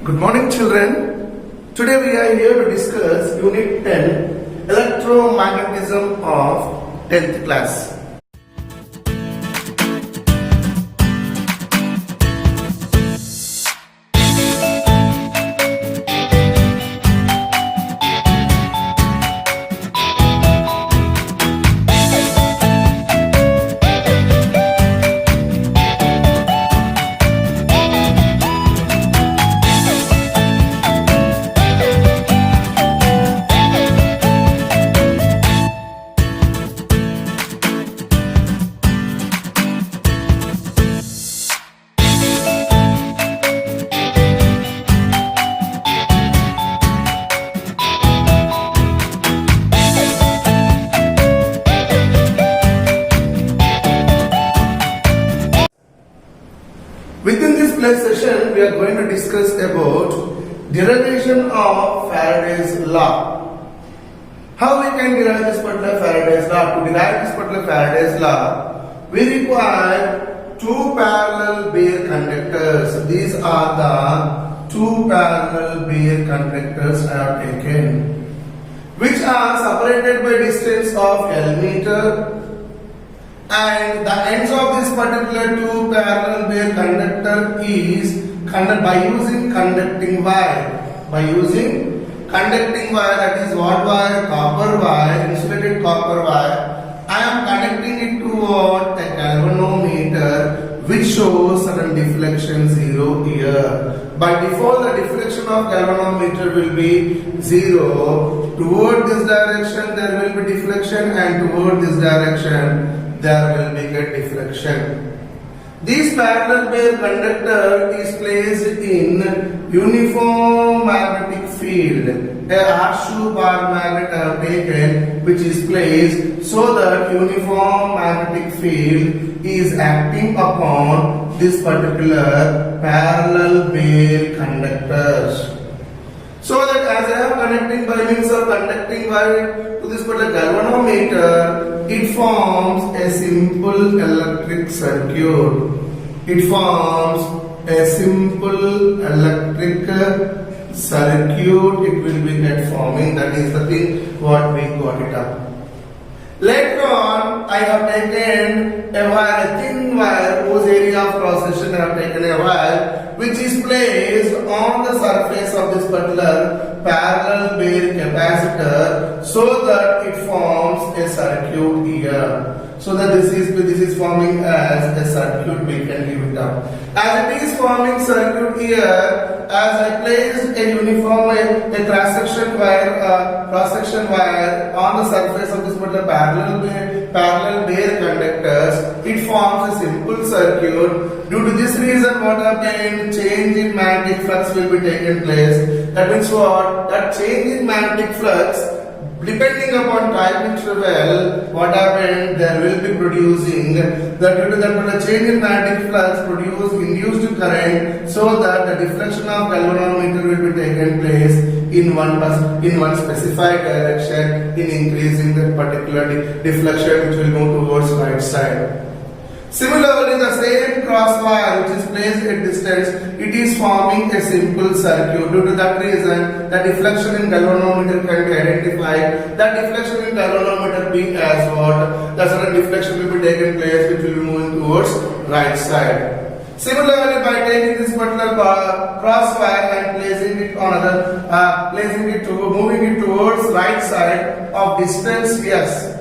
Good morning, children. Today we are here to discuss Unit 10, Electromagnetism of 10th class. Within this play session, we are going to discuss about derivation of Faraday's law. How we can derive this particular Faraday's law? To derive this particular Faraday's law, we require two parallel bare conductors. These are the two parallel bare conductors I have taken, which are separated by distance of L meter. And the ends of this particular two parallel bare conductor is by using conducting wire. By using conducting wire, that is what wire? Copper wire, insulated copper wire. I am connecting it to what? A galvanometer, which shows certain deflection 0 here. By default, the deflection of galvanometer will be 0. Toward this direction, there will be deflection, and toward this direction, there will be a deflection. This parallel bare conductor is placed in uniform magnetic field. A horseshoe bar magnet I have taken, which is placed so that uniform magnetic field is acting upon this particular parallel bare conductors. So that as I am connecting by means of conducting wire to this particular galvanometer, it forms a simple electric circuit. It forms a simple electric circuit. It will be forming. That is the thing what we got it up. Later on, I have taken a wire, a thin wire, whose area of cross section I have taken a wire, which is placed on the surface of this particular parallel bare capacitor, so that it forms a circuit here. So that this is forming as a circuit, we can give it up. As it is forming circuit here, as I placed a uniform, a cross-section wire on the surface of this particular parallel bare conductors, it forms a simple circuit. Due to this reason, what happened? Change in magnetic flux will be taken place. That means what? That change in magnetic flux, depending upon time interval, what happened? There will be producing that due to that change in magnetic flux produce induced current, so that the deflection of galvanometer will be taken place in one specified direction, in increasing that particular deflection, which will move towards right side. Similarly, the same cross wire which is placed at distance, it is forming a simple circuit. Due to that reason, the deflection in galvanometer can be identified. That deflection in galvanometer being as what? The certain deflection will be taken place, which will be moving towards right side. Similarly, by taking this particular cross wire and placing it on moving it towards right side of distance, yes,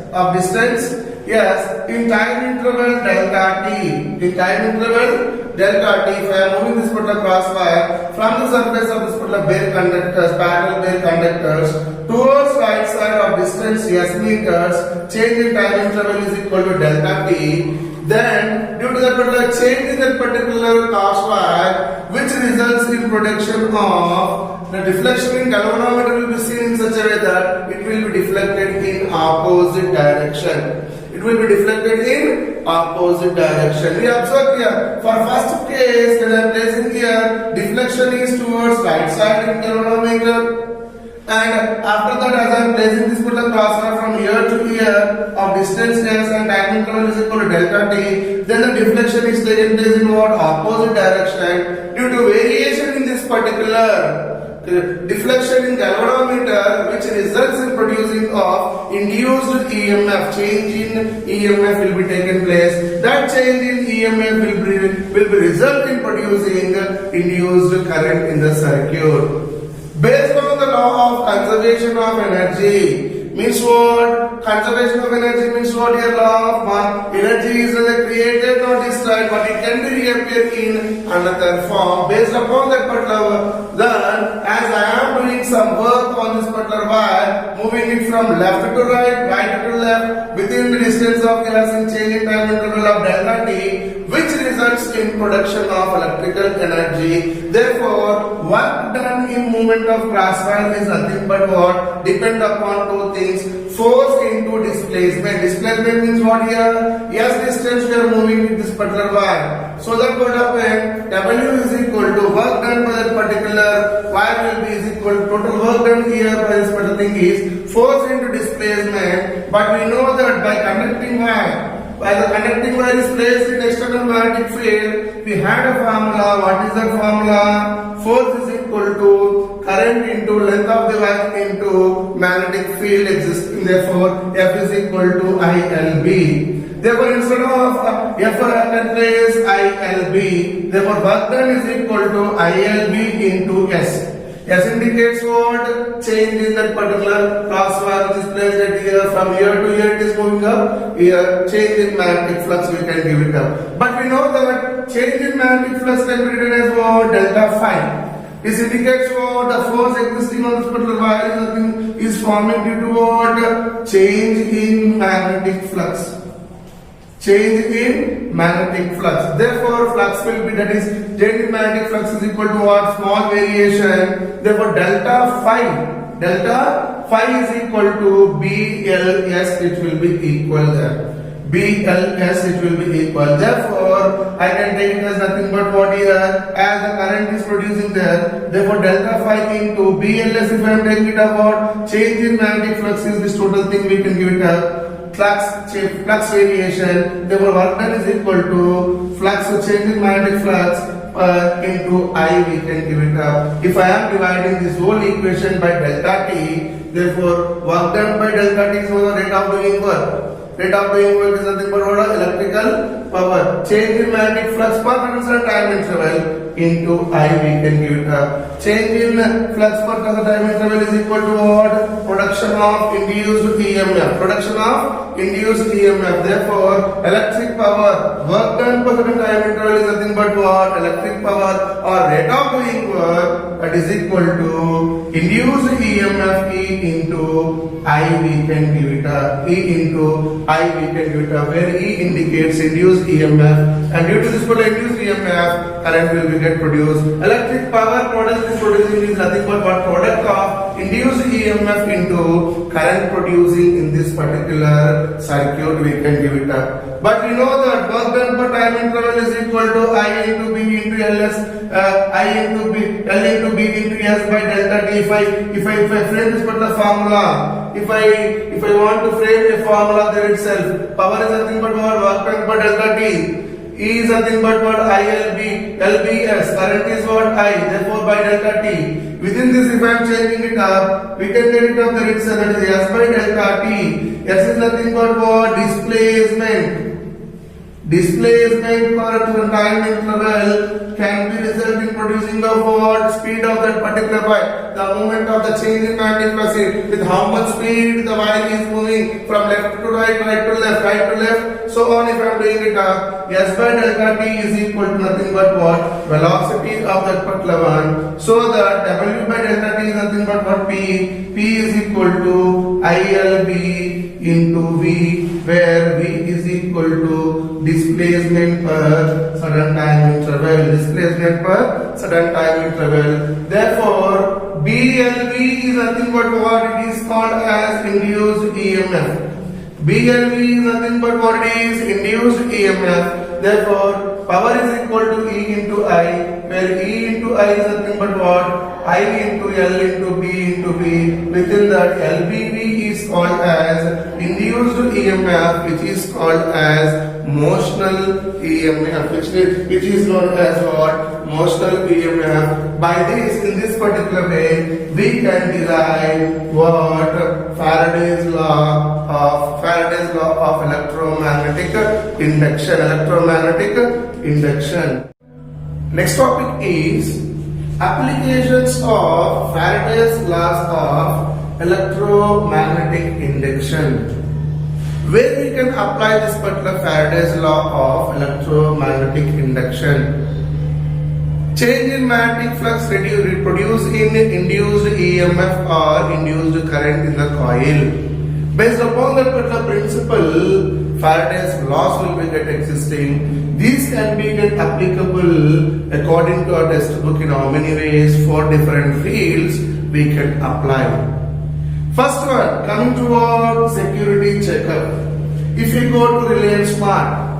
in time interval delta t. If I am moving this particular cross wire from the surface of this particular parallel bare conductors towards right side of distance s meters, change in time interval is equal to delta t. Then, due to that particular change in that particular cross wire, which results in production of the deflection in galvanometer will be seen in such a way that it will be deflected in opposite direction. It will be deflected in opposite direction. We observe here, for first case that I am placing here, deflection is towards right side in galvanometer. And after that, as I am placing this particular crossbar from here to here of distance s and time interval is equal to delta t, then the deflection is taken place in what? Opposite direction. Due to variation in this particular deflection in galvanometer, which results in producing of induced EMF. Change in EMF will be taken place. That change in EMF will be result in producing induced current in the circuit. Based on the law of conservation of energy, means what? Conservation of energy means what? Here law of one. Energy is neither created nor destroyed, but it can be reappear in another form. Based upon that particular, then as I am doing some work on this particular wire, moving it from left to right, right to left, within the distance of gas in changing time interval of delta t, which results in production of electrical energy. Therefore, work done in movement of crosswire is nothing but what? Depend upon two things. Force into displacement. Displacement means what here? Yes, distance we are moving with this particular wire. So that what happen? W is equal to work done by that particular wire will be is equal to total work done here by this particular thing is force into displacement. But we know that by conducting wire, while the conducting wire is placed in external magnetic field, we had a formula. What is that formula? Force is equal to current into length of the wire into magnetic field existing. Therefore, F is equal to ILB. Therefore, instead of F I can place ILB. Therefore, work done is equal to ILB into S. S indicates what? Change in that particular crosswire which is placed at here. From here to here it is moving up. Here, change in magnetic flux we can give it up. But we know that change in magnetic flux can be written as what? Delta phi. This indicates what? The force existing on this particular wire is nothing is forming due to what? Change in magnetic flux. Change in magnetic flux. Therefore, flux will be, that is, change in magnetic flux is equal to what? Small variation. Therefore, delta phi is equal to BLS, it will be equal there. BLS, it will be equal. Therefore, I can take it as nothing but what here, as the current is producing there. Therefore, delta phi into BLS, if I am taking it about change in magnetic flux is this total thing we can give it up. Flux variation, therefore work done is equal to flux change in magnetic flux into I, we can give it up. If I am dividing this whole equation by delta T, therefore work done by delta T is the rate of doing work. Rate of doing work is nothing but what? Electrical power. Change in magnetic flux per constant time interval into I, we can give it up. Change in flux per constant time interval is equal to what? Production of induced EMF. Production of induced EMF. Therefore, electric power work done per certain time interval is nothing but what? Electric power or rate of doing work, that is equal to induced EMF E into I, we can give it up. E into I, we can give it up, where E indicates induced EMF, and due to this induced EMF, current will be get produced. Electric power product is producing is nothing but what? Product of induced EMF into current producing in this particular circuit, we can give it up. But we know that work done per time interval is equal to I into B into LS, I into B, L into B into S by delta T. If I frame this particular formula, if I want to frame a formula there itself, power is nothing but what? Work done per delta T. E is nothing but what? ILB, LBS, current is what? I, therefore by delta T. Within this, if I am changing it up, we can get it up there itself, that is S by delta T. S is nothing but what? Displacement. Displacement per time interval can be result in producing the what? Speed of that particular wire. The movement of the change in magnetic flux with how much speed the wire is moving from left to right, right to left, right to left, so on. If I am doing it up, S by delta T is equal to nothing but what? Velocity of that particular one. So that W by delta T is nothing but what? P. P is equal to ILB into V, where V is equal to displacement per certain time interval. Displacement per certain time interval. Therefore, BLV is nothing but what? It is called as induced EMF. BLV is nothing but what it is? Induced EMF. Therefore, power is equal to E into I, where E into I is nothing but what? I into L into B into V. Within that, LBV is called as induced EMF, which is called as motional EMF, which is known as what? Motional EMF. By this, in this particular way, we can derive what? Faraday's law of electromagnetic induction. Next topic is applications of Faraday's laws of electromagnetic induction. Where we can apply this particular Faraday's law of electromagnetic induction. Change in magnetic flux produce in induced EMF or induced current in the coil. Based upon that particular principle, Faraday's laws will be existing. These can be applicable according to our textbook in how many ways. 4 different fields we can apply. First one, coming toward security checkup. If we go to Reliance Smart,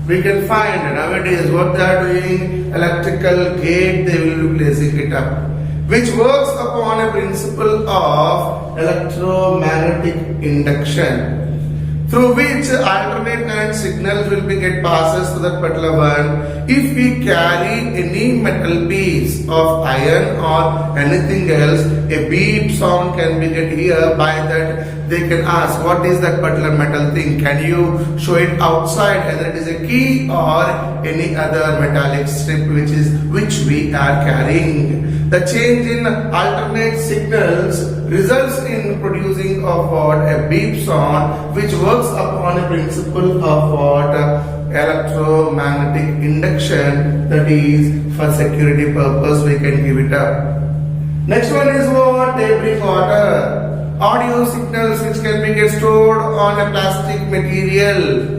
we can find nowadays what they are doing, electrical gate they will be placing it up, which works upon a principle of electromagnetic induction, through which alternate current signals will be get passes to that particular one. If we carry any metal piece of iron or anything else, a beep sound can be get here. By that they can ask, what is that particular metal thing? Can you show it outside, whether it is a key or any other metallic strip which we are carrying. The change in alternate signals results in producing of what? A beep sound, which works upon a principle of what? Electromagnetic induction, that is for security purpose we can give it up. Next one is what? Tape recorder. Audio signals which can be stored on a plastic material.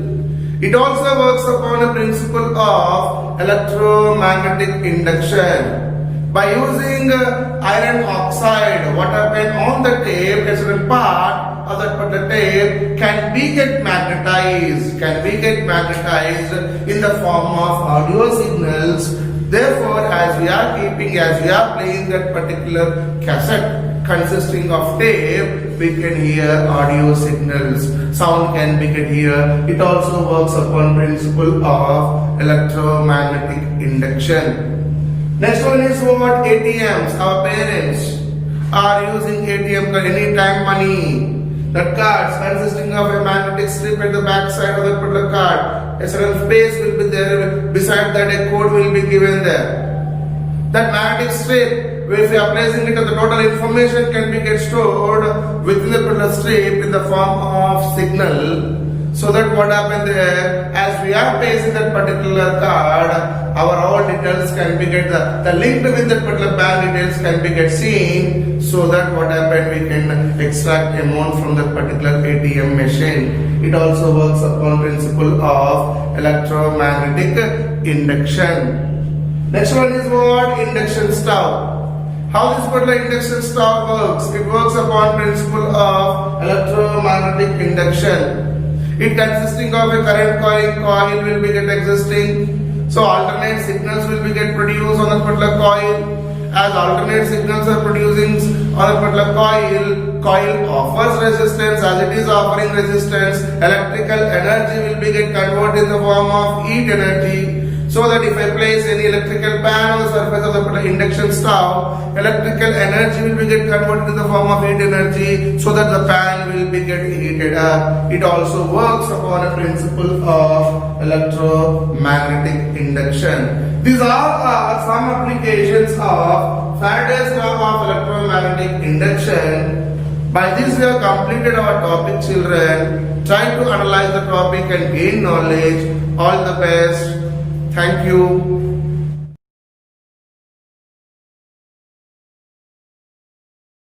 It also works upon a principle of electromagnetic induction. By using iron oxide, what happens on the tape, a certain part of that particular tape can be get magnetized in the form of audio signals. Therefore, as we are playing that particular cassette consisting of tape, we can hear audio signals. Sound can be get here. It also works upon principle of electromagnetic induction. Next one is what? ATMs. Our parents are using ATM card, anytime money. The cards consisting of a magnetic strip at the back side of the particular card. A certain space will be there. Beside that, a code will be given there. That magnetic strip, if we are placing it, the total information can be get stored within the particular strip in the form of signal. So that what happened there, as we are placing that particular card, our all details can be get the link with that particular bank details can be get seen. So that what happened, we can extract amount from that particular ATM machine. It also works upon principle of electromagnetic induction. Next one is what? Induction stove. How this particular induction stove works? It works upon principle of electromagnetic induction. It consisting of a current coil will be get existing. So alternate signals will be get produced on the particular coil. As alternate signals are producing on a particular coil offers resistance. As it is offering resistance, electrical energy will be get converted in the form of heat energy. So that if I place any electrical pan on the surface of the particular induction stove, electrical energy will be get converted in the form of heat energy, so that the pan will be get heated up. It also works upon a principle of electromagnetic induction. These are some applications of Faraday's law of electromagnetic induction. By this we have completed our topic, children. Try to analyze the topic and gain knowledge. All the best. Thank you.